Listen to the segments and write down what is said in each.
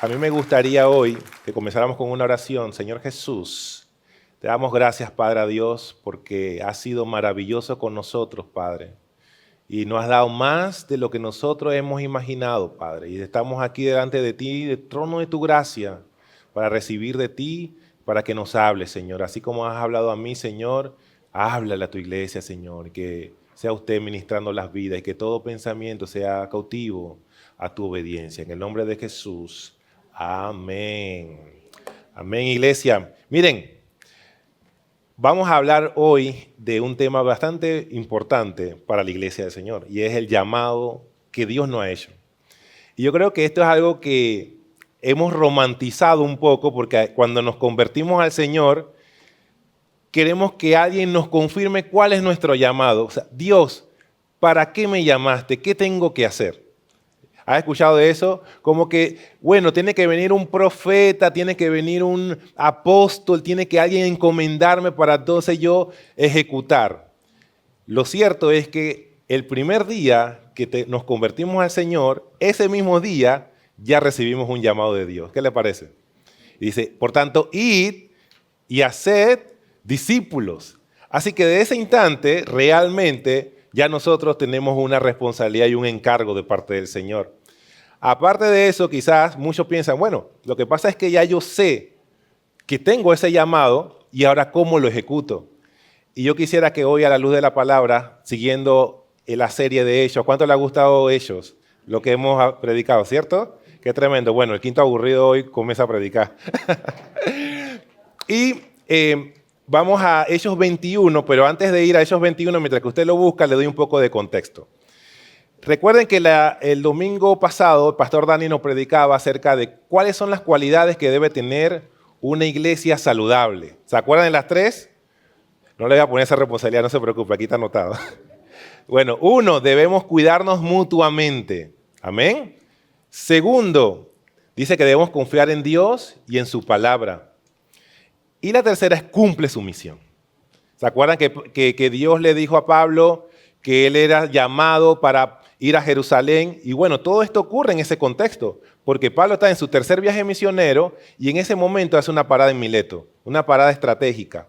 A mí me gustaría hoy que comenzáramos con una oración. Señor Jesús, te damos gracias, Padre Dios, porque has sido maravilloso con nosotros, Padre. Y nos has dado más de lo que nosotros hemos imaginado, Padre. Y estamos aquí delante de ti, del trono de tu gracia, para recibir de ti, para que nos hables, Señor. Así como has hablado a mí, Señor, háblale a tu iglesia, Señor. Que sea usted ministrando las vidas y que todo pensamiento sea cautivo a tu obediencia. En el nombre de Jesús. Amén. Amén, iglesia. Miren, vamos a hablar hoy de un tema bastante importante para la iglesia del Señor y es el llamado que Dios nos ha hecho. Y yo creo que esto es algo que hemos romantizado un poco porque cuando nos convertimos al Señor queremos que alguien nos confirme cuál es nuestro llamado. O sea, Dios, ¿para qué me llamaste? ¿Qué tengo que hacer? ¿Has escuchado de eso? Como que, bueno, tiene que venir un profeta, tiene que venir un apóstol, tiene que alguien encomendarme para entonces yo ejecutar. Lo cierto es que el primer día que nos convertimos al Señor, ese mismo día ya recibimos un llamado de Dios. ¿Qué le parece? Y dice, por tanto, id y haced discípulos. Así que de ese instante, realmente, ya nosotros tenemos una responsabilidad y un encargo de parte del Señor. Aparte de eso, quizás muchos piensan, bueno, lo que pasa es que ya yo sé que tengo ese llamado y ahora ¿cómo lo ejecuto? Y yo quisiera que hoy a la luz de la palabra, siguiendo la serie de Hechos, ¿cuánto le ha gustado Hechos? Lo que hemos predicado, ¿cierto? Qué tremendo. Bueno, el quinto aburrido hoy comienza a predicar. Y vamos a Hechos 21, pero antes de ir a Hechos 21, mientras que usted lo busca, le doy un poco de contexto. Recuerden que el domingo pasado el pastor Dani nos predicaba acerca de cuáles son las cualidades que debe tener una iglesia saludable. ¿Se acuerdan de las tres? No le voy a poner esa responsabilidad, no se preocupe, aquí está anotado. Bueno, 1, debemos cuidarnos mutuamente. Amén. 2, dice que debemos confiar en Dios y en su palabra. Y la 3 es cumple su misión. ¿Se acuerdan que Dios le dijo a Pablo que él era llamado para ir a Jerusalén? Y bueno, todo esto ocurre en ese contexto, porque Pablo está en su tercer viaje misionero y en ese momento hace una parada en Mileto, una parada estratégica.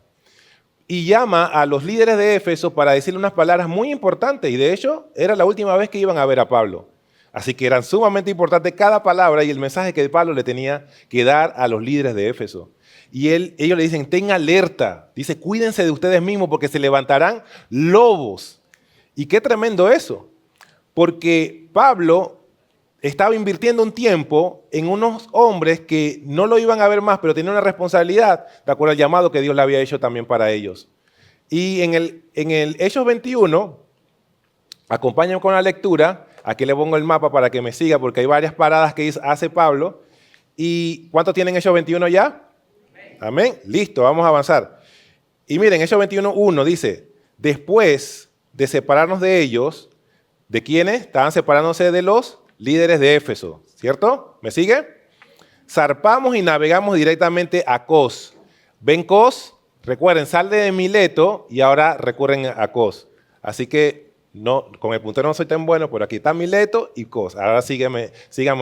Y llama a los líderes de Éfeso para decirle unas palabras muy importantes y de hecho era la última vez que iban a ver a Pablo. Así que eran sumamente importantes cada palabra y el mensaje que Pablo le tenía que dar a los líderes de Éfeso. Y ellos le dicen, ten alerta. Dice, cuídense de ustedes mismos porque se levantarán lobos. Y qué tremendo eso. Porque Pablo estaba invirtiendo un tiempo en unos hombres que no lo iban a ver más, pero tenían una responsabilidad de acuerdo al llamado que Dios le había hecho también para ellos. Y en el Hechos 21, acompáñenme con la lectura. Aquí le pongo el mapa para que me siga porque hay varias paradas que hace Pablo. ¿Y cuántos tienen Hechos 21 ya? Amén. Listo, vamos a avanzar. Y miren, Hechos 21:1 dice, después de separarnos de ellos, ¿de quiénes? Estaban separándose de los líderes de Éfeso, ¿cierto? ¿Me sigue? Zarpamos y navegamos directamente a Cos. ¿Ven Cos? Recuerden, sale de Mileto y ahora recurren a Cos. Así que no, con el puntero no soy tan bueno, pero aquí está Mileto y Cos. Ahora síganme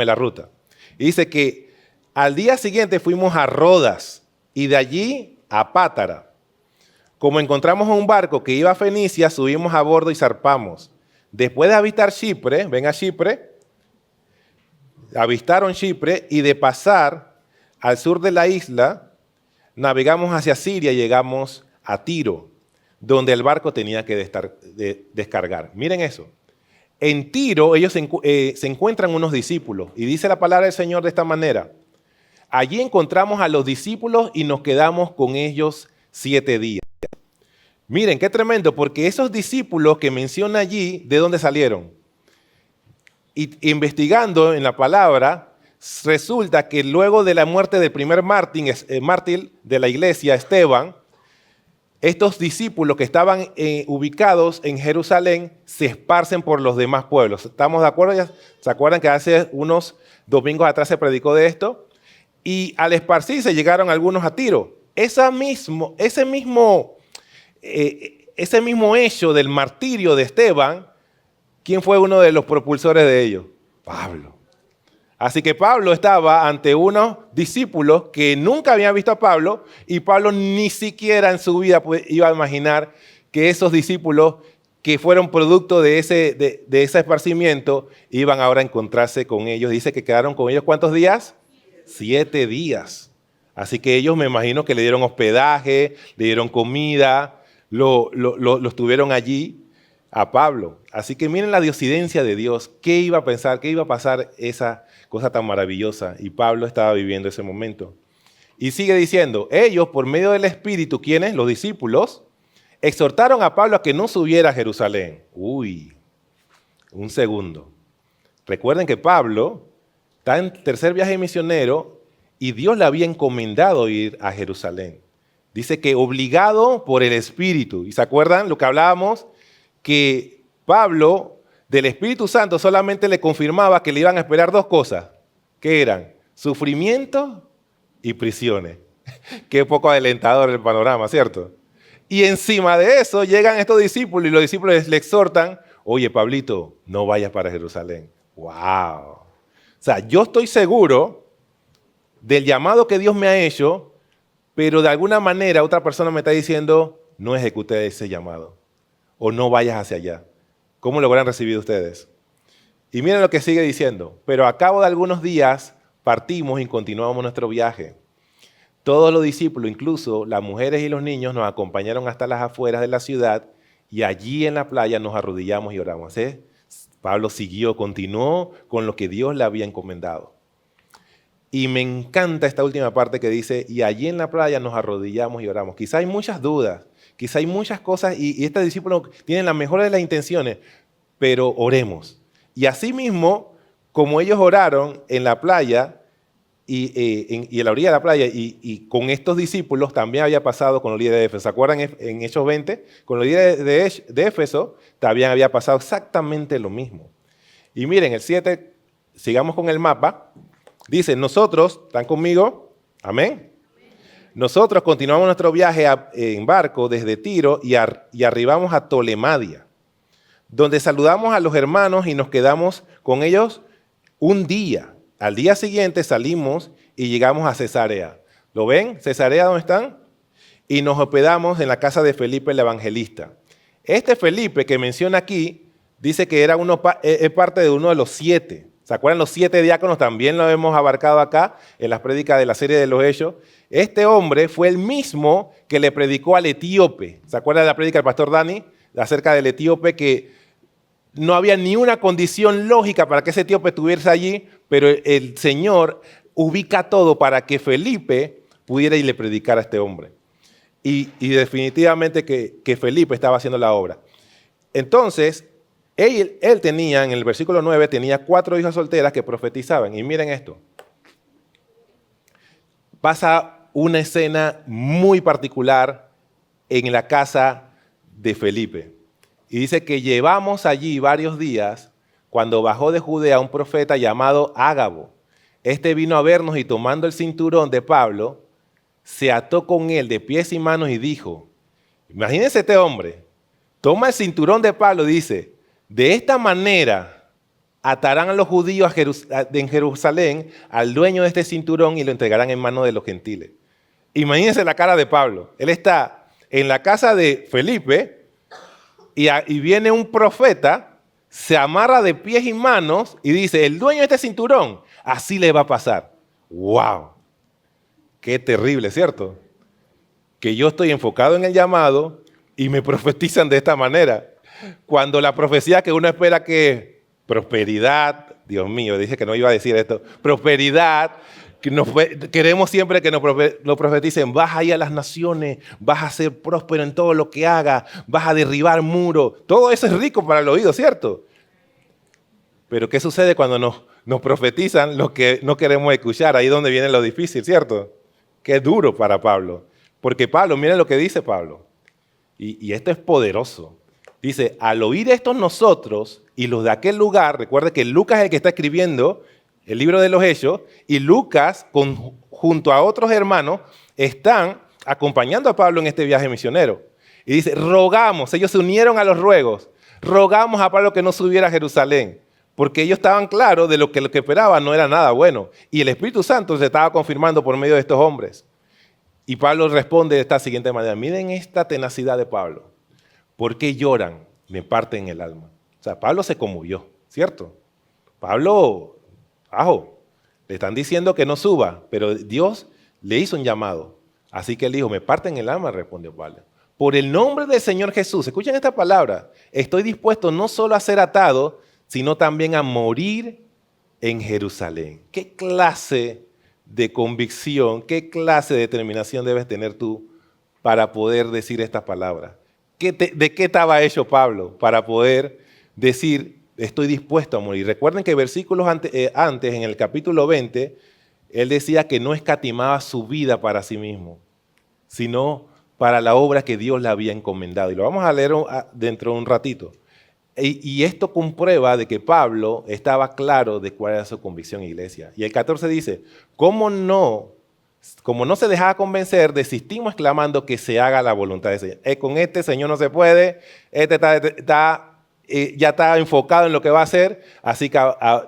la ruta. Y dice que al día siguiente fuimos a Rodas y de allí a Pátara. Como encontramos un barco que iba a Fenicia, subimos a bordo y zarpamos. Después de avistar Chipre, ven a Chipre, avistaron Chipre y de pasar al sur de la isla, navegamos hacia Siria y llegamos a Tiro, donde el barco tenía que descargar. Miren eso. En Tiro ellos se encuentran unos discípulos y dice la palabra del Señor de esta manera. Allí encontramos a los discípulos y nos quedamos con ellos 7 días. Miren, qué tremendo, porque esos discípulos que menciona allí, ¿de dónde salieron? Y investigando en la palabra, resulta que luego de la muerte del primer mártir de la iglesia, Esteban, estos discípulos que estaban ubicados en Jerusalén se esparcen por los demás pueblos. ¿Estamos de acuerdo? ¿Se acuerdan que hace unos domingos atrás se predicó de esto? Y al esparcirse llegaron algunos a Tiro. Ese mismo hecho del martirio de Esteban, ¿quién fue uno de los propulsores de ello? Pablo. Así que Pablo estaba ante unos discípulos que nunca habían visto a Pablo y Pablo ni siquiera en su vida iba a imaginar que esos discípulos que fueron producto de ese esparcimiento iban ahora a encontrarse con ellos. Dice que quedaron con ellos ¿cuántos días? 7 días. Así que ellos me imagino que le dieron hospedaje, le dieron comida, lo estuvieron allí a Pablo. Así que miren la diosidencia de Dios. ¿Qué iba a pensar? ¿Qué iba a pasar esa cosa tan maravillosa? Y Pablo estaba viviendo ese momento. Y sigue diciendo, ellos por medio del Espíritu, ¿quiénes? Los discípulos, exhortaron a Pablo a que no subiera a Jerusalén. Un segundo. Recuerden que Pablo está en tercer viaje misionero y Dios le había encomendado ir a Jerusalén. Dice que obligado por el Espíritu. ¿Y se acuerdan lo que hablábamos? Que Pablo, del Espíritu Santo, solamente le confirmaba que le iban a esperar 2 cosas. ¿Qué eran? Sufrimiento y prisiones. Qué poco alentador el panorama, ¿cierto? Y encima de eso llegan estos discípulos y los discípulos le exhortan, oye, Pablito, no vayas para Jerusalén. ¡Wow! O sea, yo estoy seguro del llamado que Dios me ha hecho, pero de alguna manera otra persona me está diciendo, no ejecute ese llamado o no vayas hacia allá. ¿Cómo lo habrán recibido ustedes? Y miren lo que sigue diciendo, pero a cabo de algunos días partimos y continuamos nuestro viaje. Todos los discípulos, incluso las mujeres y los niños, nos acompañaron hasta las afueras de la ciudad y allí en la playa nos arrodillamos y oramos. Pablo continuó con lo que Dios le había encomendado. Y me encanta esta última parte que dice, y allí en la playa nos arrodillamos y oramos. Quizá hay muchas dudas, quizá hay muchas cosas y estos discípulos tienen las mejores de las intenciones, pero oremos. Y así mismo, como ellos oraron en la playa, y en la orilla de la playa, y con estos discípulos también había pasado con los líderes de Éfeso. ¿Se acuerdan en Hechos 20? Con los líderes de Éfeso también había pasado exactamente lo mismo. Y miren, el 7, sigamos con el mapa, dice, nosotros, ¿están conmigo? Amén. Nosotros continuamos nuestro viaje en barco desde Tiro y arribamos a Tolemadia, donde saludamos a los hermanos y nos quedamos con ellos un día. Al día siguiente salimos y llegamos a Cesarea. ¿Lo ven? ¿Cesarea dónde están? Y nos hospedamos en la casa de Felipe el evangelista. Este Felipe que menciona aquí, dice que era es parte de uno de los 7. ¿Se acuerdan los 7 diáconos? También lo hemos abarcado acá en las prédicas de la serie de los Hechos. Este hombre fue el mismo que le predicó al etíope. ¿Se acuerdan de la prédica del pastor Dani? Acerca del etíope que no había ni una condición lógica para que ese etíope estuviese allí, pero el Señor ubica todo para que Felipe pudiera ir y le predicar a este hombre. Y definitivamente que Felipe estaba haciendo la obra. Entonces, él tenía, en el versículo 9, tenía 4 hijas solteras que profetizaban. Y miren esto. Pasa una escena muy particular en la casa de Felipe. Y dice que llevamos allí varios días cuando bajó de Judea un profeta llamado Ágabo. Este vino a vernos y tomando el cinturón de Pablo, se ató con él de pies y manos y dijo, imagínense este hombre, toma el cinturón de Pablo y dice, de esta manera atarán a los judíos en Jerusalén al dueño de este cinturón y lo entregarán en manos de los gentiles. Imagínense la cara de Pablo. Él está en la casa de Felipe y viene un profeta, se amarra de pies y manos y dice, el dueño de este cinturón, así le va a pasar. ¡Wow! Qué terrible, ¿cierto? Que yo estoy enfocado en el llamado y me profetizan de esta manera. Cuando la profecía que uno espera que prosperidad, Dios mío, dije que no iba a decir esto, prosperidad, queremos siempre que nos profeticen, vas a ir a las naciones, vas a ser próspero en todo lo que hagas, vas a derribar muros, todo eso es rico para el oído, ¿cierto? Pero ¿qué sucede cuando nos profetizan lo que no queremos escuchar? Ahí es donde viene lo difícil, ¿cierto? Qué duro para Pablo, porque Pablo, miren lo que dice Pablo, y esto es poderoso. Dice, al oír esto nosotros y los de aquel lugar, recuerde que Lucas es el que está escribiendo el libro de los Hechos, y Lucas, junto a otros hermanos, están acompañando a Pablo en este viaje misionero. Y dice, rogamos, ellos se unieron a los ruegos, rogamos a Pablo que no subiera a Jerusalén, porque ellos estaban claros de lo que esperaban no era nada bueno. Y el Espíritu Santo se estaba confirmando por medio de estos hombres. Y Pablo responde de esta siguiente manera. Miren esta tenacidad de Pablo. ¿Por qué lloran? Me parten el alma. O sea, Pablo se conmovió, ¿cierto? Pablo, le están diciendo que no suba, pero Dios le hizo un llamado. Así que él dijo, me parten el alma, respondió Pablo. Por el nombre del Señor Jesús, escuchen esta palabra, estoy dispuesto no solo a ser atado, sino también a morir en Jerusalén. ¿Qué clase de convicción, qué clase de determinación debes tener tú para poder decir estas palabras? ¿De qué estaba hecho Pablo para poder decir, estoy dispuesto a morir? Recuerden que versículos antes, en el capítulo 20, él decía que no escatimaba su vida para sí mismo, sino para la obra que Dios le había encomendado. Y lo vamos a leer dentro de un ratito. Y esto comprueba de que Pablo estaba claro de cuál era su convicción, iglesia. Y el 14 dice, como no se dejaba convencer, desistimos exclamando que se haga la voluntad del Señor. Con este Señor no se puede, ya está enfocado en lo que va a hacer, así que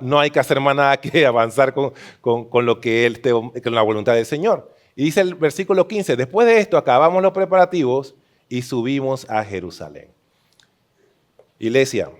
no hay que hacer más nada que avanzar con lo que con la voluntad del Señor. Y dice el versículo 15, después de esto acabamos los preparativos y subimos a Jerusalén. Iglesia,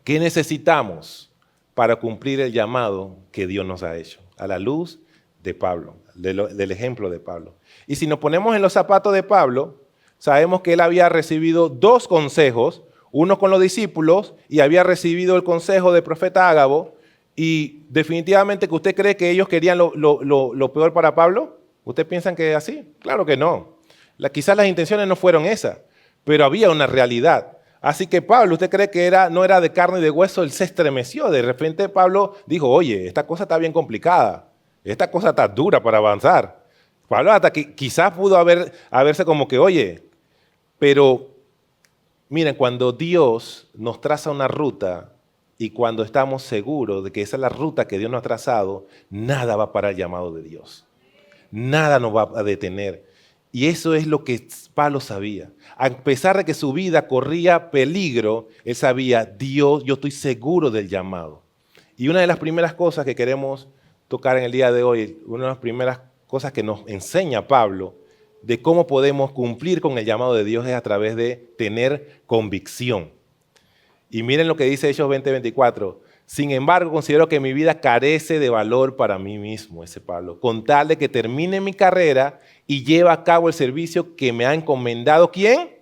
¿qué necesitamos para cumplir el llamado que Dios nos ha hecho? A la luz de Pablo, del ejemplo de Pablo. Y si nos ponemos en los zapatos de Pablo, sabemos que él había recibido 2 consejos, uno con los discípulos y había recibido el consejo del profeta Ágabo. Y definitivamente que usted cree que ellos querían lo peor para Pablo. ¿Ustedes piensan que es así? Claro que no. Quizás las intenciones no fueron esas, pero había una realidad. Así que Pablo, ¿usted cree que no era de carne y de hueso? Él se estremeció. De repente Pablo dijo, oye, esta cosa está bien complicada. Esta cosa está dura para avanzar. Pablo hasta que quizás pudo haberse como que, oye, pero miren, cuando Dios nos traza una ruta y cuando estamos seguros de que esa es la ruta que Dios nos ha trazado, nada va a parar el llamado de Dios. Nada nos va a detener. Y eso es lo que Pablo sabía. A pesar de que su vida corría peligro, él sabía, Dios, yo estoy seguro del llamado. Y una de las primeras cosas que queremos tocar en el día de hoy, una de las primeras cosas que nos enseña Pablo de cómo podemos cumplir con el llamado de Dios es a través de tener convicción. Y miren lo que dice Hechos 20:24. Sin embargo, considero que mi vida carece de valor para mí mismo, ese Pablo, con tal de que termine mi carrera y lleve a cabo el servicio que me ha encomendado. ¿Quién?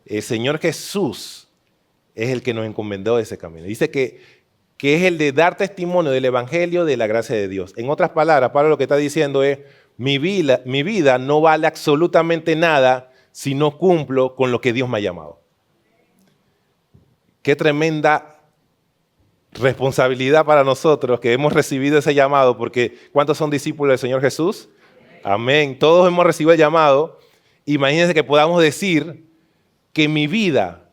El Señor Jesús es el que nos encomendó ese camino. Dice que es el de dar testimonio del Evangelio de la gracia de Dios. En otras palabras, Pablo lo que está diciendo es, mi vida no vale absolutamente nada si no cumplo con lo que Dios me ha llamado. Qué tremenda responsabilidad para nosotros que hemos recibido ese llamado, porque ¿cuántos son discípulos del Señor Jesús? Amén. Todos hemos recibido el llamado. Imagínense que podamos decir que mi vida,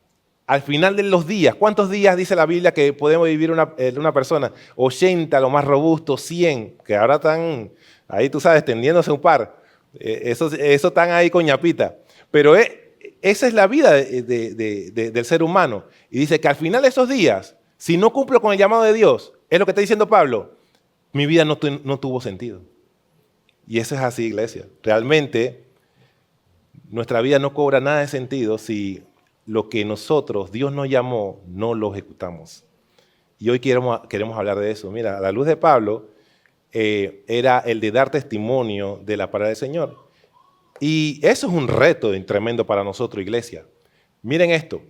al final de los días, ¿cuántos días dice la Biblia que podemos vivir una persona? 80, lo más robusto, 100, que ahora están ahí, tú sabes, tendiéndose un par. Eso están ahí con ñapita. Pero esa es la vida del ser humano. Y dice que al final de esos días, si no cumplo con el llamado de Dios, es lo que está diciendo Pablo, mi vida no tuvo sentido. Y eso es así, iglesia. Realmente, nuestra vida no cobra nada de sentido si lo que Dios nos llamó, no lo ejecutamos. Y hoy queremos hablar de eso. Mira, a la luz de Pablo, era el de dar testimonio de la palabra del Señor. Y eso es un reto tremendo para nosotros, iglesia. Miren esto.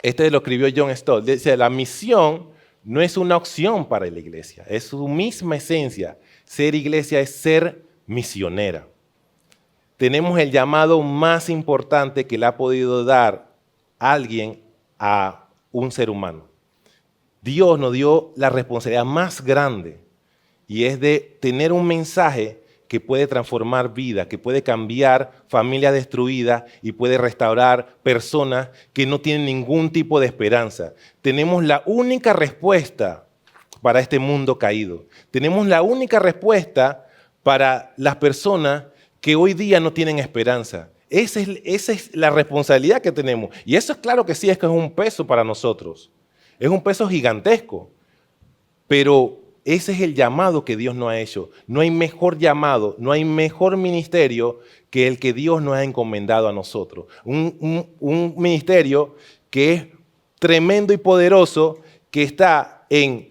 Este lo escribió John Stott. Dice, la misión no es una opción para la iglesia. Es su misma esencia. Ser iglesia es ser misionera. Tenemos el llamado más importante que le ha podido dar alguien a un ser humano. Dios nos dio la responsabilidad más grande y es de tener un mensaje que puede transformar vidas, que puede cambiar familias destruidas y puede restaurar personas que no tienen ningún tipo de esperanza. Tenemos la única respuesta para este mundo caído. Tenemos la única respuesta para las personas que hoy día no tienen esperanza. Esa es la responsabilidad que tenemos. Y eso es claro que sí, es que es un peso para nosotros. Es un peso gigantesco. Pero ese es el llamado que Dios nos ha hecho. No hay mejor llamado, no hay mejor ministerio que el que Dios nos ha encomendado a nosotros. Un ministerio que es tremendo y poderoso, que está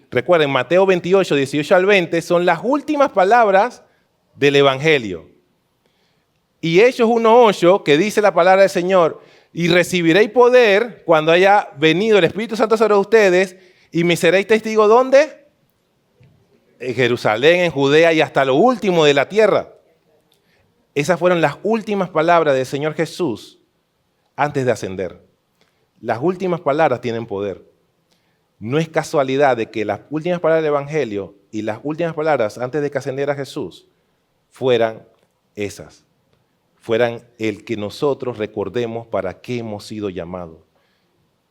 recuerden, Mateo 28, 18 al 20, son las últimas palabras del Evangelio. Y Hechos 1:8, que dice la palabra del Señor, y recibiréis poder cuando haya venido el Espíritu Santo sobre ustedes, y me seréis testigo, ¿dónde? En Jerusalén, en Judea y hasta lo último de la tierra. Esas fueron las últimas palabras del Señor Jesús antes de ascender. Las últimas palabras tienen poder. No es casualidad de que las últimas palabras del Evangelio y las últimas palabras antes de que ascendiera Jesús fueran esas. Fueran el que nosotros recordemos para qué hemos sido llamados.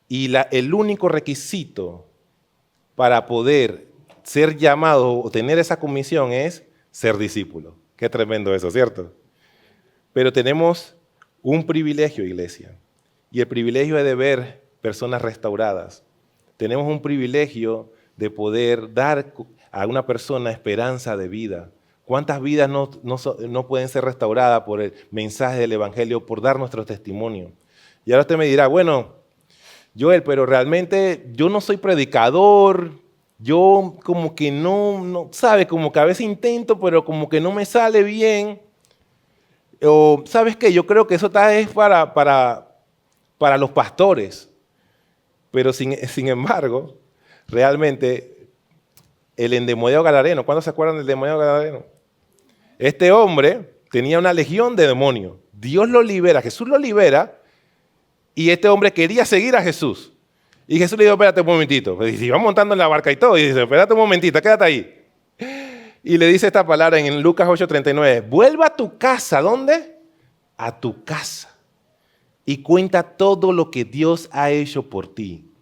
Y el único requisito para poder ser llamado o tener esa comisión es ser discípulo. Qué tremendo eso, ¿cierto? Pero tenemos un privilegio, iglesia. Y el privilegio es de ver personas restauradas. Tenemos un privilegio de poder dar a una persona esperanza de vida. ¿Cuántas vidas no pueden ser restauradas por el mensaje del Evangelio, por dar nuestro testimonio? Y ahora usted me dirá, bueno, Joel, pero realmente yo no soy predicador, yo como que no sabe, como que a veces intento, pero como que no me sale bien. O, ¿sabes qué? Yo creo que eso es para los pastores. Pero sin embargo, realmente, el endemoniado gadareno, ¿cuándo se acuerdan del endemoniado gadareno? Este hombre tenía una legión de demonios. Dios lo libera, Jesús lo libera, y este hombre quería seguir a Jesús. Y Jesús le dijo, espérate un momentito. Y iba montando en la barca y todo, y dice, espérate un momentito, quédate ahí. Y le dice esta palabra en Lucas 8:39, vuelva a tu casa, ¿dónde? A tu casa. Y cuenta todo lo que Dios ha hecho por ti.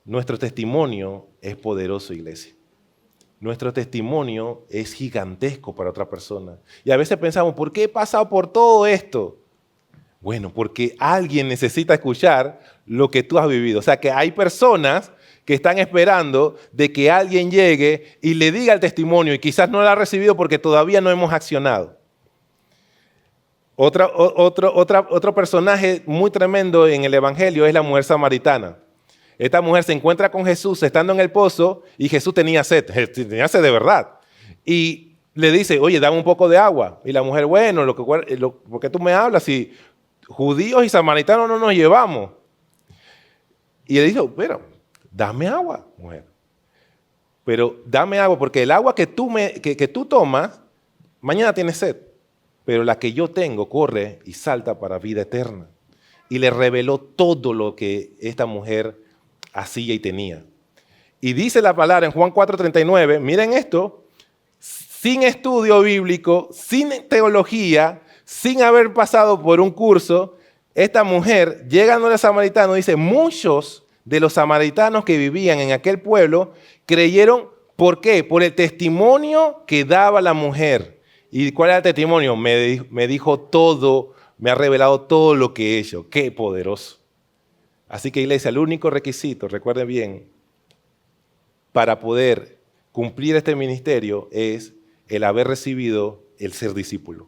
Nuestro testimonio es poderoso, iglesia. Nuestro testimonio es gigantesco para otra persona. Y a veces pensamos, ¿por qué he pasado por todo esto? Bueno, porque alguien necesita escuchar lo que tú has vivido. O sea, que hay personas que están esperando de que alguien llegue y le diga el testimonio y quizás no lo ha recibido porque todavía no hemos accionado. Otro personaje muy tremendo en el Evangelio es la mujer samaritana. Esta mujer se encuentra con Jesús estando en el pozo y Jesús tenía sed de verdad. Y le dice, oye, dame un poco de agua. Y la mujer, bueno, ¿por qué tú me hablas si judíos y samaritanos no nos llevamos? Y él dijo, pero dame agua, mujer. Pero dame agua porque el agua que tú tomas, mañana tienes sed. Pero la que yo tengo corre y salta para vida eterna. Y le reveló todo lo que esta mujer hacía y tenía. Y dice la palabra en Juan 4:39, miren esto, sin estudio bíblico, sin teología, sin haber pasado por un curso, esta mujer, llegando al samaritano, dice, muchos de los samaritanos que vivían en aquel pueblo creyeron, ¿por qué? Por el testimonio que daba la mujer. ¿Y cuál era el testimonio? Me dijo todo, me ha revelado todo lo que he hecho. ¡Qué poderoso! Así que, iglesia, el único requisito, recuerden bien, para poder cumplir este ministerio es el haber recibido el ser discípulo.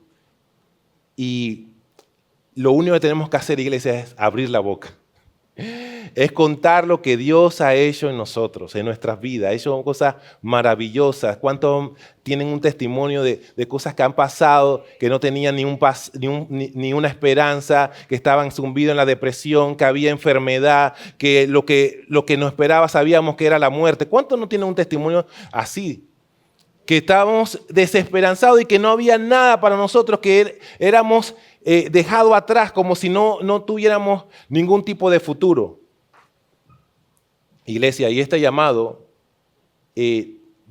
Y lo único que tenemos que hacer, iglesia, es abrir la boca. Es contar lo que Dios ha hecho en nosotros, en nuestras vidas. Ha hecho cosas maravillosas. ¿Cuántos tienen un testimonio de cosas que han pasado, que no tenían ni una esperanza, que estaban zumbidos en la depresión, que había enfermedad, que lo que nos esperaba sabíamos que era la muerte? ¿Cuántos no tienen un testimonio así? Que estábamos desesperanzados y que no había nada para nosotros, que éramos dejados atrás como si no tuviéramos ningún tipo de futuro. Iglesia, y este llamado,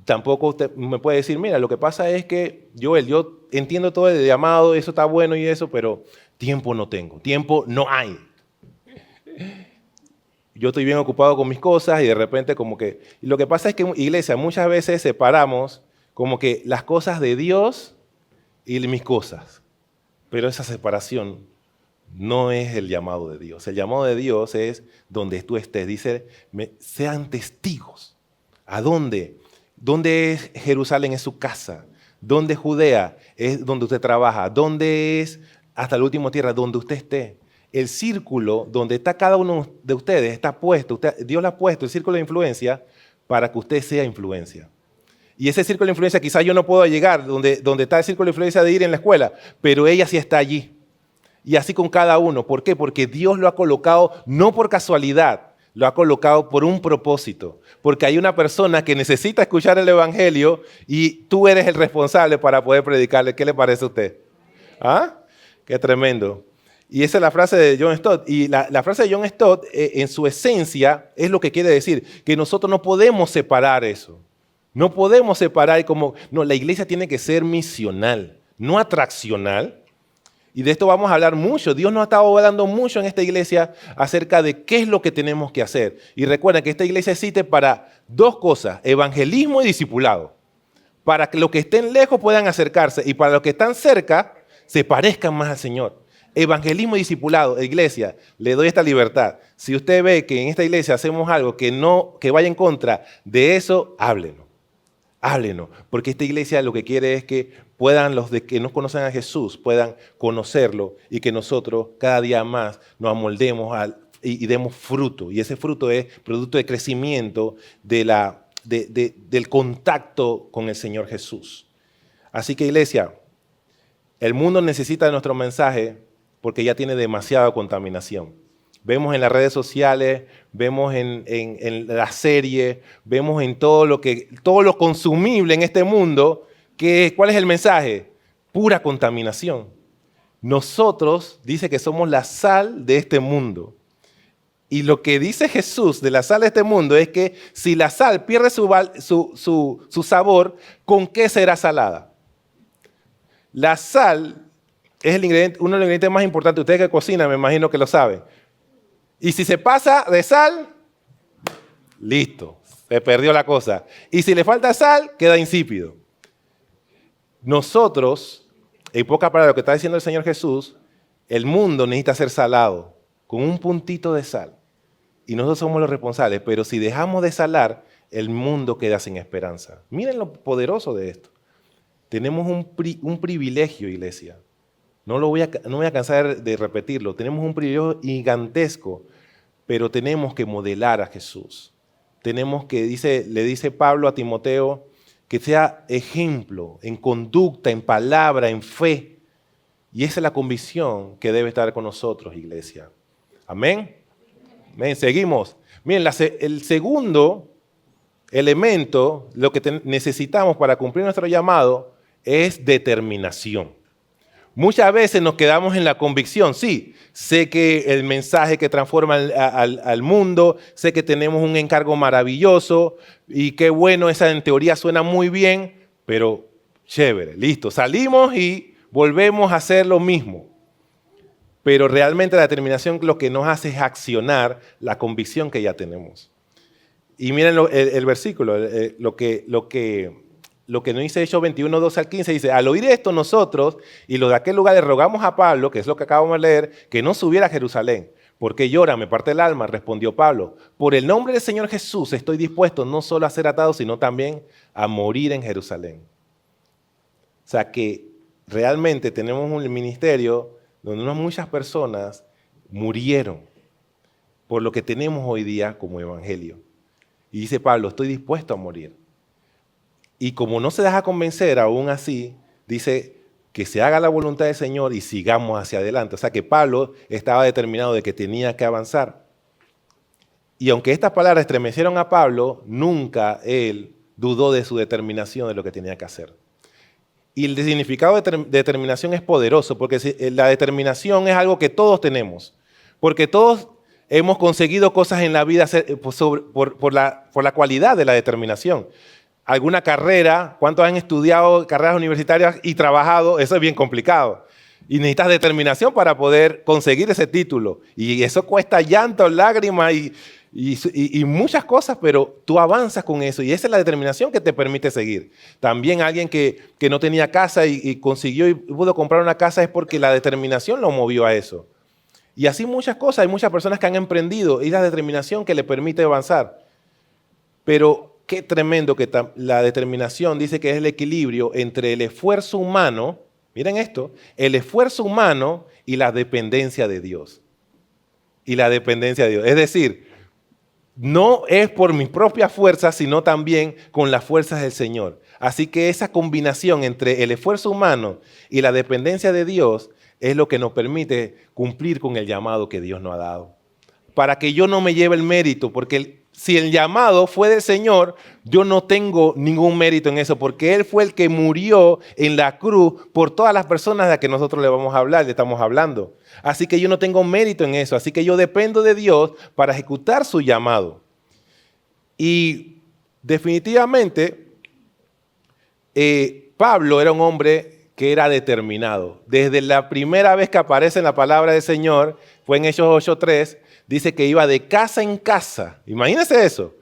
tampoco usted me puede decir, mira, lo que pasa es que Joel, yo entiendo todo el llamado, eso está bueno y eso, pero tiempo no tengo, tiempo no hay. Yo estoy bien ocupado con mis cosas y de repente como que... Y lo que pasa es que, iglesia, muchas veces separamos como que las cosas de Dios y mis cosas. Pero esa separación no es el llamado de Dios. El llamado de Dios es donde tú estés. Dice, sean testigos. ¿A dónde? ¿Dónde es Jerusalén? Es su casa. ¿Dónde es Judea? Es donde usted trabaja. ¿Dónde es hasta la última tierra? Donde usted esté. El círculo donde está cada uno de ustedes está puesto. Dios le ha puesto el círculo de influencia para que usted sea influencia. Y ese círculo de influencia quizás yo no puedo llegar donde está el círculo de influencia de ir en la escuela, pero ella sí está allí. Y así con cada uno. ¿Por qué? Porque Dios lo ha colocado no por casualidad, lo ha colocado por un propósito. Porque hay una persona que necesita escuchar el evangelio y tú eres el responsable para poder predicarle. ¿Qué le parece a usted? ¿Ah? Qué tremendo. Y esa es la frase de John Stott. Y la frase de John Stott, en su esencia, es lo que quiere decir, que nosotros no podemos separar eso. No podemos separar como... No, la iglesia tiene que ser misional, no atraccional. Y de esto vamos a hablar mucho. Dios nos ha estado hablando mucho en esta iglesia acerca de qué es lo que tenemos que hacer. Y recuerden que esta iglesia existe para dos cosas, evangelismo y discipulado. Para que los que estén lejos puedan acercarse y para los que están cerca se parezcan más al Señor. Evangelismo y discipulado. Iglesia, le doy esta libertad. Si usted ve que en esta iglesia hacemos algo que vaya en contra de eso, háblenos. Háblenos, porque esta iglesia lo que quiere es que puedan los que no conocen a Jesús, puedan conocerlo y que nosotros cada día más nos amoldemos y demos fruto. Y ese fruto es producto de crecimiento del contacto con el Señor Jesús. Así que iglesia, el mundo necesita de nuestro mensaje porque ya tiene demasiada contaminación. Vemos en las redes sociales, vemos en la serie, vemos en todo lo consumible en este mundo. ¿Cuál es el mensaje? Pura contaminación. Nosotros dice que somos la sal de este mundo. Y lo que dice Jesús de la sal de este mundo es que si la sal pierde su sabor, ¿con qué será salada? La sal es uno de los ingredientes más importantes. Ustedes que cocinan, me imagino que lo saben. Y si se pasa de sal, listo, se perdió la cosa. Y si le falta sal, queda insípido. Nosotros, en pocas palabras, lo que está diciendo el Señor Jesús, el mundo necesita ser salado con un puntito de sal. Y nosotros somos los responsables, pero si dejamos de salar, el mundo queda sin esperanza. Miren lo poderoso de esto. Tenemos un privilegio, iglesia. No me voy a cansar de repetirlo. Tenemos un privilegio gigantesco, pero tenemos que modelar a Jesús. Tenemos que, le dice Pablo a Timoteo, que sea ejemplo en conducta, en palabra, en fe. Y esa es la convicción que debe estar con nosotros, iglesia. Amén. Amén. Seguimos. Miren, el segundo elemento, lo que necesitamos para cumplir nuestro llamado, es determinación. Muchas veces nos quedamos en la convicción, sí, sé que el mensaje que transforma al mundo, sé que tenemos un encargo maravilloso y qué bueno, esa en teoría suena muy bien, pero chévere, listo, salimos y volvemos a hacer lo mismo. Pero realmente la determinación lo que nos hace es accionar la convicción que ya tenemos. Y miren el versículo, lo que nos dice Hechos 21, 12 al 15, dice, al oír esto nosotros y los de aquel lugar le rogamos a Pablo, que es lo que acabamos de leer, que no subiera a Jerusalén. ¿Por qué llora? Me parte el alma, respondió Pablo. Por el nombre del Señor Jesús estoy dispuesto no solo a ser atado, sino también a morir en Jerusalén. O sea que realmente tenemos un ministerio donde muchas personas murieron por lo que tenemos hoy día como evangelio. Y dice Pablo, estoy dispuesto a morir. Y como no se deja convencer aún así, dice que se haga la voluntad del Señor y sigamos hacia adelante. O sea que Pablo estaba determinado de que tenía que avanzar. Y aunque estas palabras estremecieron a Pablo, nunca él dudó de su determinación de lo que tenía que hacer. Y el significado de determinación es poderoso, porque la determinación es algo que todos tenemos. Porque todos hemos conseguido cosas en la vida por la cualidad de la determinación. Alguna carrera, ¿cuántos han estudiado carreras universitarias y trabajado? Eso es bien complicado. Y necesitas determinación para poder conseguir ese título. Y eso cuesta llanto, lágrimas y muchas cosas, pero tú avanzas con eso. Y esa es la determinación que te permite seguir. También alguien que no tenía casa y consiguió y pudo comprar una casa es porque la determinación lo movió a eso. Y así muchas cosas, hay muchas personas que han emprendido y la determinación que le permite avanzar. Pero qué tremendo que la determinación dice que es el equilibrio entre el esfuerzo humano, miren esto, el esfuerzo humano y la dependencia de Dios. Y la dependencia de Dios. Es decir, no es por mis propias fuerzas, sino también con las fuerzas del Señor. Así que esa combinación entre el esfuerzo humano y la dependencia de Dios es lo que nos permite cumplir con el llamado que Dios nos ha dado. Para que yo no me lleve el mérito, porque si el llamado fue del Señor, yo no tengo ningún mérito en eso, porque Él fue el que murió en la cruz por todas las personas de las que nosotros le vamos a hablar, le estamos hablando. Así que yo no tengo mérito en eso, así que yo dependo de Dios para ejecutar su llamado. Y definitivamente, Pablo era un hombre que era determinado. Desde la primera vez que aparece en la palabra del Señor, fue en Hechos 8:3, dice que iba de casa en casa. Imagínense eso.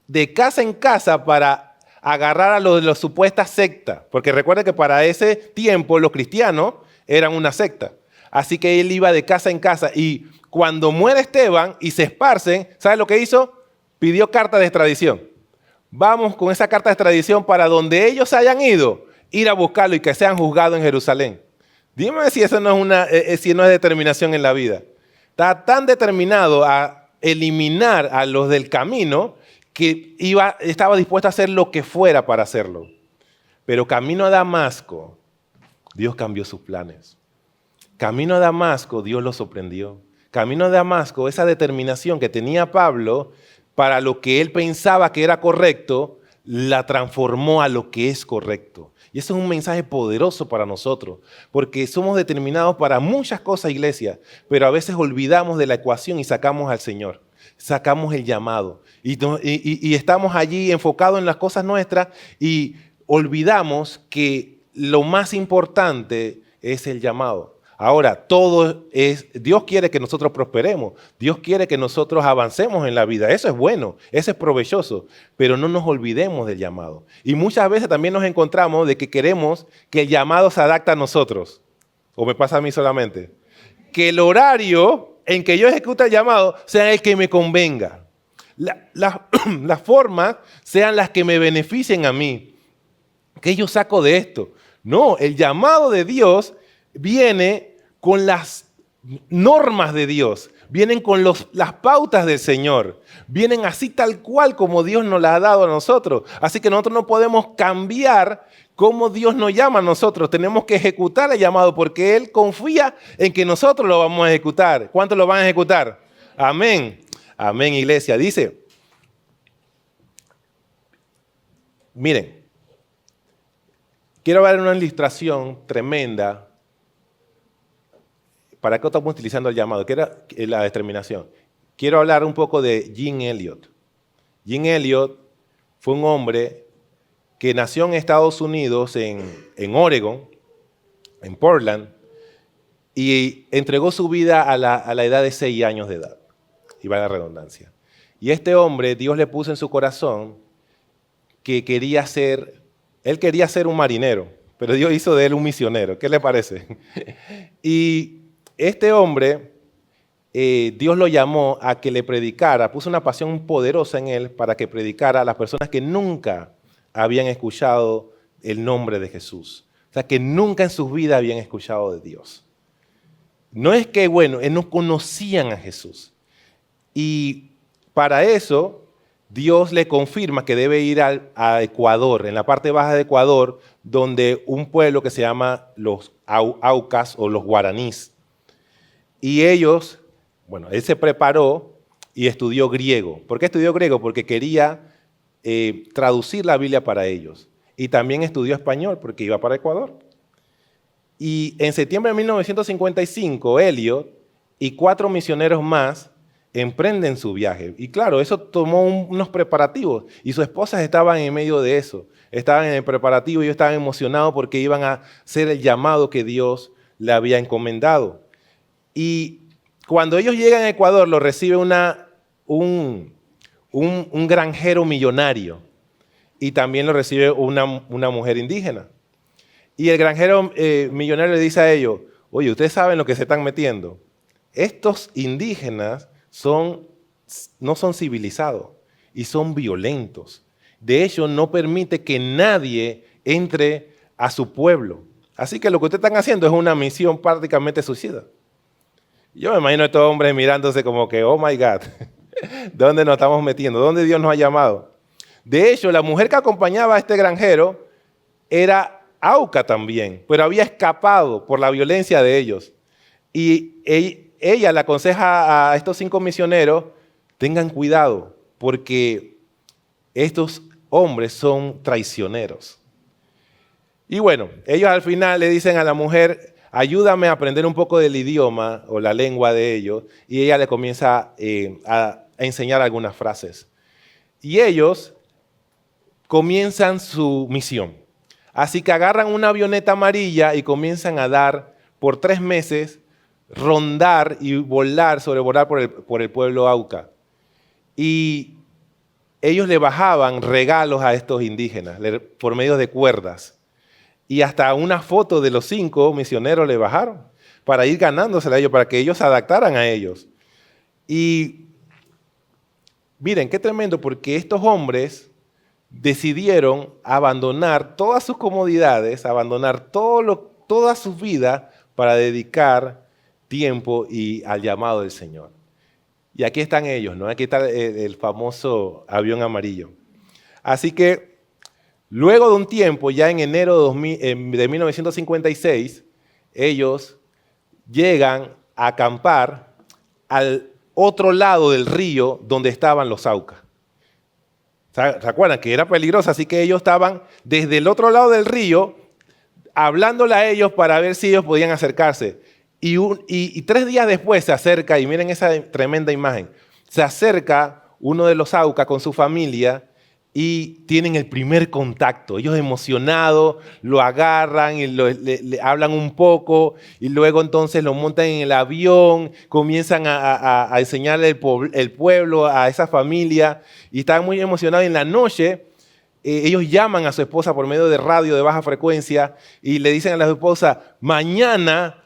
De casa en casa para agarrar a los de las supuestas sectas. Porque recuerden que para ese tiempo los cristianos eran una secta. Así que él iba de casa en casa. Y cuando muere Esteban y se esparcen, ¿sabe lo que hizo? Pidió carta de extradición. Vamos con esa carta de extradición para donde ellos hayan ido, ir a buscarlo y que sean juzgados en Jerusalén. Dime si eso no es si no es determinación en la vida. Está tan determinado a eliminar a los del camino que estaba dispuesto a hacer lo que fuera para hacerlo. Pero camino a Damasco, Dios cambió sus planes. Camino a Damasco, Dios lo sorprendió. Camino a Damasco, esa determinación que tenía Pablo para lo que él pensaba que era correcto, la transformó a lo que es correcto. Y eso es un mensaje poderoso para nosotros, porque somos determinados para muchas cosas, iglesia, pero a veces olvidamos de la ecuación y sacamos al Señor, sacamos el llamado. Y estamos allí enfocados en las cosas nuestras y olvidamos que lo más importante es el llamado. Ahora, Dios quiere que nosotros prosperemos, Dios quiere que nosotros avancemos en la vida, eso es bueno, eso es provechoso, pero no nos olvidemos del llamado. Y muchas veces también nos encontramos de que queremos que el llamado se adapte a nosotros, o me pasa a mí solamente, que el horario en que yo ejecute el llamado sea el que me convenga, las formas sean las que me beneficien a mí. ¿Qué yo saco de esto? No, el llamado de Dios viene con las normas de Dios, vienen con las pautas del Señor, vienen así tal cual como Dios nos las ha dado a nosotros. Así que nosotros no podemos cambiar cómo Dios nos llama a nosotros, tenemos que ejecutar el llamado porque Él confía en que nosotros lo vamos a ejecutar. ¿Cuántos lo van a ejecutar? Amén. Amén, iglesia. Dice, miren, quiero ver una ilustración tremenda. ¿Para qué estamos utilizando el llamado? ¿Qué era la determinación? Quiero hablar un poco de Jim Elliot. Jim Elliot fue un hombre que nació en Estados Unidos, en Oregon, en Portland, y entregó su vida a la edad de 6 años de edad. Y va la redundancia. Y este hombre, Dios le puso en su corazón que él quería ser un marinero, pero Dios hizo de él un misionero. ¿Qué le parece? Y este hombre, Dios lo llamó a que le predicara, puso una pasión poderosa en él para que predicara a las personas que nunca habían escuchado el nombre de Jesús. O sea, que nunca en sus vidas habían escuchado de Dios. No es que, no conocían a Jesús. Y para eso, Dios le confirma que debe ir a Ecuador, en la parte baja de Ecuador, donde un pueblo que se llama los Aucas o los guaraníes. Y él se preparó y estudió griego. ¿Por qué estudió griego? Porque quería traducir la Biblia para ellos. Y también estudió español porque iba para Ecuador. Y en septiembre de 1955, Elliot y 4 misioneros más emprenden su viaje. Y claro, eso tomó unos preparativos. Y sus esposas estaban en medio de eso. Estaban en el preparativo y ellos estaban emocionados porque iban a hacer el llamado que Dios le había encomendado. Y cuando ellos llegan a Ecuador, lo recibe un granjero millonario y también lo recibe una mujer indígena. Y el granjero millonario le dice a ellos, oye, ¿ustedes saben lo que se están metiendo? estos indígenas no son civilizados y son violentos. De hecho, no permite que nadie entre a su pueblo. Así que lo que ustedes están haciendo es una misión prácticamente suicida. Yo me imagino a estos hombres mirándose como que, oh my God, ¿dónde nos estamos metiendo? ¿Dónde Dios nos ha llamado? De hecho, la mujer que acompañaba a este granjero era auca también, pero había escapado por la violencia de ellos. Y ella le aconseja a estos 5 misioneros, tengan cuidado, porque estos hombres son traicioneros. Y bueno, ellos al final le dicen a la mujer, ayúdame a aprender un poco del idioma o la lengua de ellos, y ella le comienza a enseñar algunas frases. Y ellos comienzan su misión. Así que agarran una avioneta amarilla y comienzan a dar por 3 meses, rondar y sobrevolar por el pueblo auca. Y ellos le bajaban regalos a estos indígenas por medio de cuerdas. Y hasta una foto de los 5 misioneros le bajaron para ir ganándosela a ellos, para que ellos se adaptaran a ellos. Y miren, qué tremendo, porque estos hombres decidieron abandonar todas sus comodidades, abandonar toda su vida para dedicar tiempo al llamado del Señor. Y aquí están ellos, ¿no? Aquí está el famoso avión amarillo. Así que luego de un tiempo, ya en enero de 1956, ellos llegan a acampar al otro lado del río donde estaban los aucas. ¿Se acuerdan que era peligroso? Así que ellos estaban desde el otro lado del río hablándole a ellos para ver si ellos podían acercarse. Y 3 días después se acerca, y miren esa tremenda imagen, se acerca uno de los aucas con su familia y tienen el primer contacto. Ellos emocionados lo agarran y le hablan un poco y luego entonces lo montan en el avión, comienzan a enseñarle el pueblo a esa familia y están muy emocionados. En la noche ellos llaman a su esposa por medio de radio de baja frecuencia y le dicen a la esposa, mañana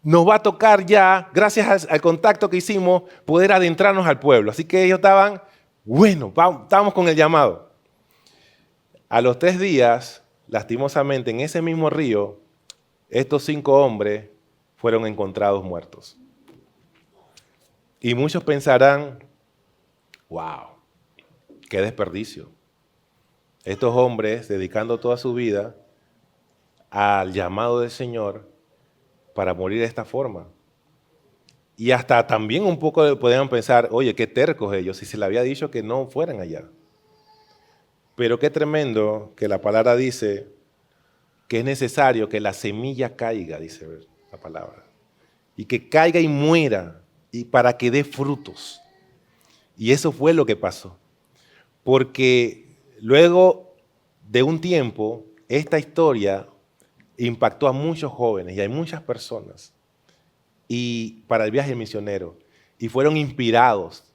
nos va a tocar ya, gracias al contacto que hicimos, poder adentrarnos al pueblo. Así que ellos estaban, bueno, estábamos con el llamado. A los 3 días, lastimosamente, en ese mismo río, estos 5 hombres fueron encontrados muertos. Y muchos pensarán, wow, qué desperdicio. Estos hombres dedicando toda su vida al llamado del Señor para morir de esta forma. Y hasta también un poco podían pensar, oye, qué tercos ellos, si se les había dicho que no fueran allá. Pero qué tremendo que la palabra dice que es necesario que la semilla caiga, dice la palabra. Y que caiga y muera, y para que dé frutos. Y eso fue lo que pasó. Porque luego de un tiempo, esta historia impactó a muchos jóvenes y a muchas personas y para el viaje misionero. Y fueron inspirados,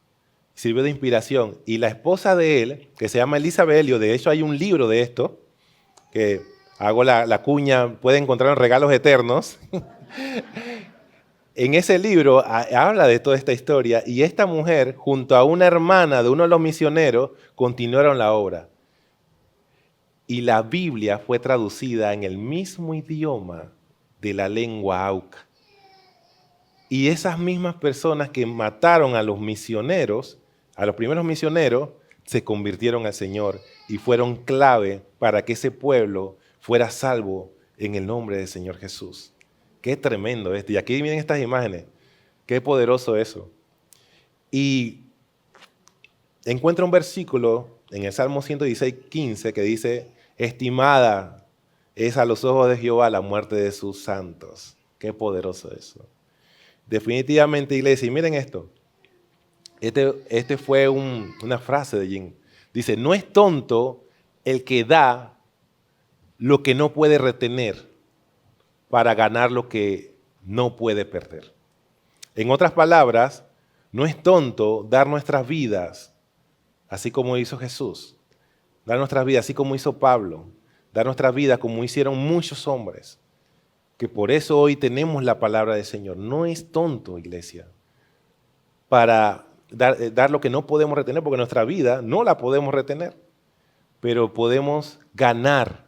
sirvió de inspiración. Y la esposa de él, que se llama Elizabeth Elliot, de hecho hay un libro de esto, que hago la cuña, pueden encontrar en Regalos Eternos. En ese libro habla de toda esta historia y esta mujer, junto a una hermana de uno de los misioneros, continuaron la obra. Y la Biblia fue traducida en el mismo idioma de la lengua auca. Y esas mismas personas que mataron a los misioneros, a los primeros misioneros, se convirtieron al Señor y fueron clave para que ese pueblo fuera salvo en el nombre del Señor Jesús. Qué tremendo esto. Y aquí miren estas imágenes. Qué poderoso eso. Y encuentro un versículo en el Salmo 116:15 que dice, estimada es a los ojos de Jehová la muerte de sus santos. Qué poderoso eso. Definitivamente, iglesia, y miren esto. Este fue una frase de Jim. Dice, no es tonto el que da lo que no puede retener para ganar lo que no puede perder. En otras palabras, no es tonto dar nuestras vidas, así como hizo Jesús. Dar nuestras vidas, así como hizo Pablo. Dar nuestras vidas como hicieron muchos hombres que por eso hoy tenemos la palabra del Señor. No es tonto, iglesia, para dar lo que no podemos retener, porque nuestra vida no la podemos retener, pero podemos ganar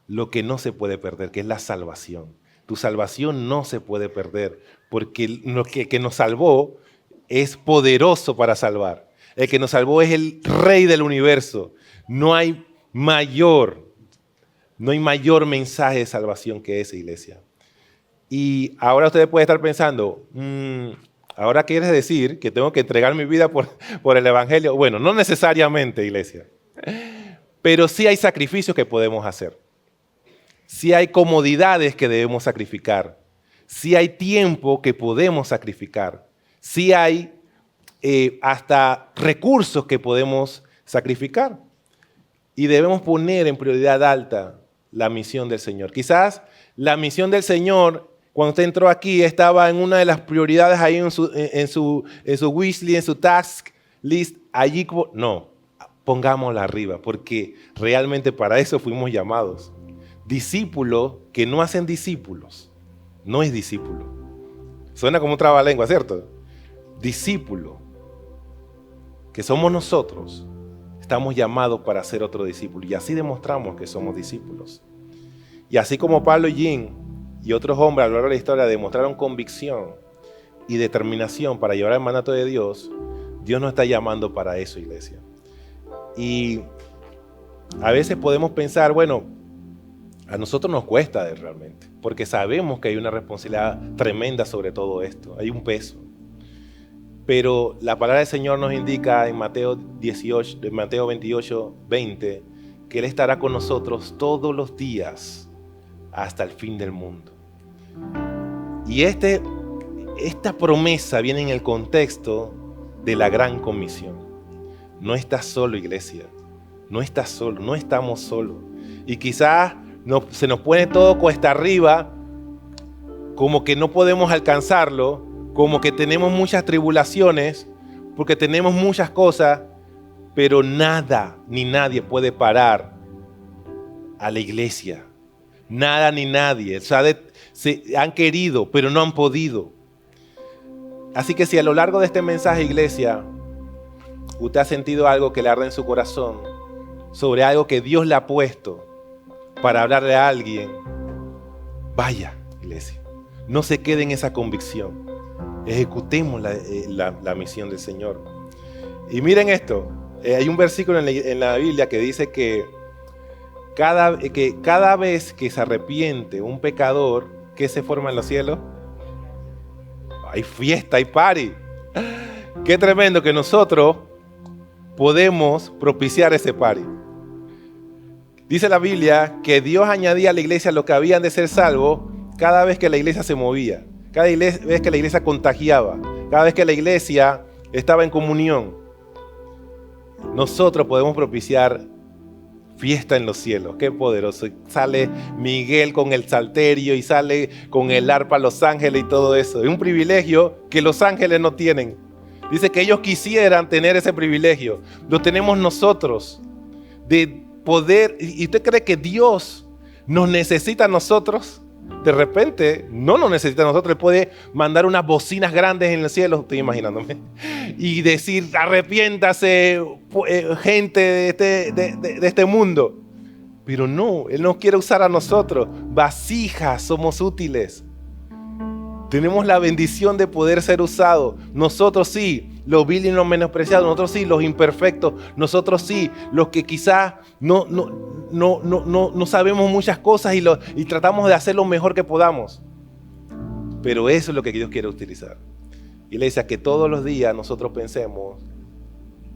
lo que no se puede perder, que es la salvación. Tu salvación no se puede perder, porque lo que nos salvó es poderoso para salvar. El que nos salvó es el Rey del universo. No hay mayor mensaje de salvación que ese, iglesia. Y ahora usted puede estar pensando, ¿ahora quieres decir que tengo que entregar mi vida por el Evangelio? Bueno, no necesariamente, iglesia. Pero sí hay sacrificios que podemos hacer. Sí hay comodidades que debemos sacrificar. Sí hay tiempo que podemos sacrificar. Sí hay hasta recursos que podemos sacrificar. Y debemos poner en prioridad alta la misión del Señor. Quizás la misión del Señor, cuando usted entró aquí, estaba en una de las prioridades ahí en su wishlist, en su task list. Allí, no, pongámosla arriba, porque realmente para eso fuimos llamados. Discípulo que no hacen discípulos, no es discípulo. Suena como un trabalengua, ¿cierto? Discípulo, que somos nosotros, estamos llamados para ser otro discípulo. Y así demostramos que somos discípulos. Y así como Pablo y Jean y otros hombres a lo largo de la historia demostraron convicción y determinación para llevar el mandato de Dios, Dios nos está llamando para eso, iglesia. Y a veces podemos pensar, bueno, a nosotros nos cuesta realmente, porque sabemos que hay una responsabilidad tremenda sobre todo esto, hay un peso. Pero la palabra del Señor nos indica en Mateo 28, 20, que Él estará con nosotros todos los días hasta el fin del mundo. Y esta promesa viene en el contexto de la gran comisión. No estás solo, iglesia. No estás solo, no estamos solos. Y quizás se nos pone todo cuesta arriba, como que no podemos alcanzarlo, como que tenemos muchas tribulaciones, porque tenemos muchas cosas, pero nada ni nadie puede parar a la iglesia. Nada ni nadie. Se han querido, pero no han podido. Así que si a lo largo de este mensaje, iglesia, usted ha sentido algo que le arde en su corazón, sobre algo que Dios le ha puesto para hablarle a alguien, vaya, iglesia. No se quede en esa convicción. Ejecutemos la misión del Señor. Y miren esto, hay un versículo en la Biblia que dice que cada vez que se arrepiente un pecador, ¿qué se forma en los cielos? Hay fiesta, hay party. Qué tremendo que nosotros podemos propiciar ese party. Dice la Biblia que Dios añadía a la iglesia lo que habían de ser salvos cada vez que la iglesia se movía, cada vez que la iglesia contagiaba, cada vez que la iglesia estaba en comunión. Nosotros podemos propiciar fiesta en los cielos. Qué poderoso. Sale Miguel con el salterio y sale con el arpa Los Ángeles y todo eso. Es un privilegio que los ángeles no tienen. Dice que ellos quisieran tener ese privilegio. Lo tenemos nosotros de poder. ¿Y usted cree que Dios nos necesita a nosotros? De repente no nos necesita a nosotros. Él puede mandar unas bocinas grandes en el cielo, estoy imaginándome, y decir: arrepiéntase, gente de este mundo. Pero no, Él nos quiere usar a nosotros. Vasijas, somos útiles. Tenemos la bendición de poder ser usados. Nosotros sí, los viles y los menospreciados. Nosotros sí, los imperfectos. Nosotros sí, los que quizás no sabemos muchas cosas y tratamos de hacer lo mejor que podamos. Pero eso es lo que Dios quiere utilizar. Iglesia, que todos los días nosotros pensemos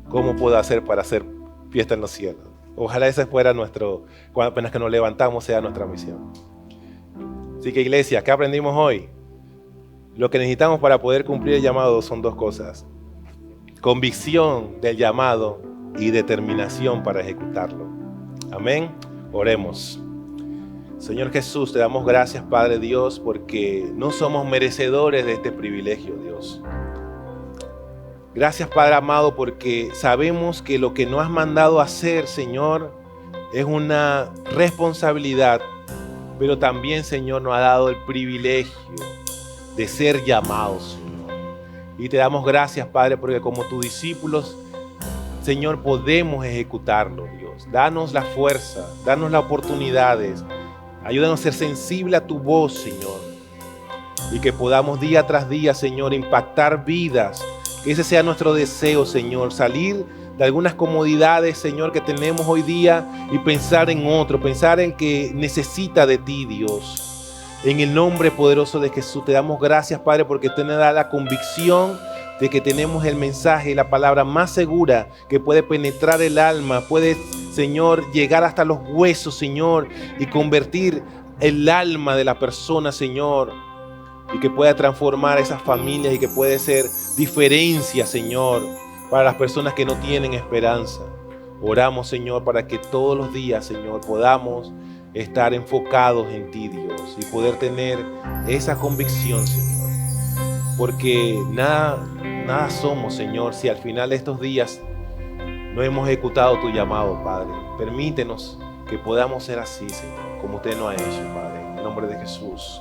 cómo puedo hacer para hacer fiesta en los cielos. Ojalá ese fuera apenas que nos levantamos, sea nuestra misión. Así que, iglesia, ¿qué aprendimos hoy? Lo que necesitamos para poder cumplir el llamado son dos cosas: convicción del llamado y determinación para ejecutarlo. Amén. Oremos. Señor Jesús, te damos gracias, Padre Dios, porque no somos merecedores de este privilegio, Dios. Gracias, Padre amado, porque sabemos que lo que nos has mandado a hacer, Señor, es una responsabilidad pero también, Señor, nos ha dado el privilegio de ser llamados, Señor. Y te damos gracias, Padre, porque como tus discípulos, Señor, podemos ejecutarlo, Dios. Danos la fuerza, danos las oportunidades. Ayúdanos a ser sensibles a tu voz, Señor. Y que podamos día tras día, Señor, impactar vidas. Que ese sea nuestro deseo, Señor. Salir de algunas comodidades, Señor, que tenemos hoy día y pensar en otro. Pensar en que necesita de ti, Dios. En el nombre poderoso de Jesús te damos gracias, Padre, porque tú nos das la convicción de que tenemos el mensaje y la palabra más segura que puede penetrar el alma, puede, Señor, llegar hasta los huesos, Señor, y convertir el alma de la persona, Señor, y que pueda transformar esas familias y que puede ser diferencia, Señor, para las personas que no tienen esperanza. Oramos, Señor, para que todos los días, Señor, podamos estar enfocados en ti, Dios, y poder tener esa convicción, Señor, porque nada somos, Señor, si al final de estos días no hemos ejecutado tu llamado, Padre. Permítenos que podamos ser así, Señor, como usted nos ha hecho, Padre, en el nombre de Jesús.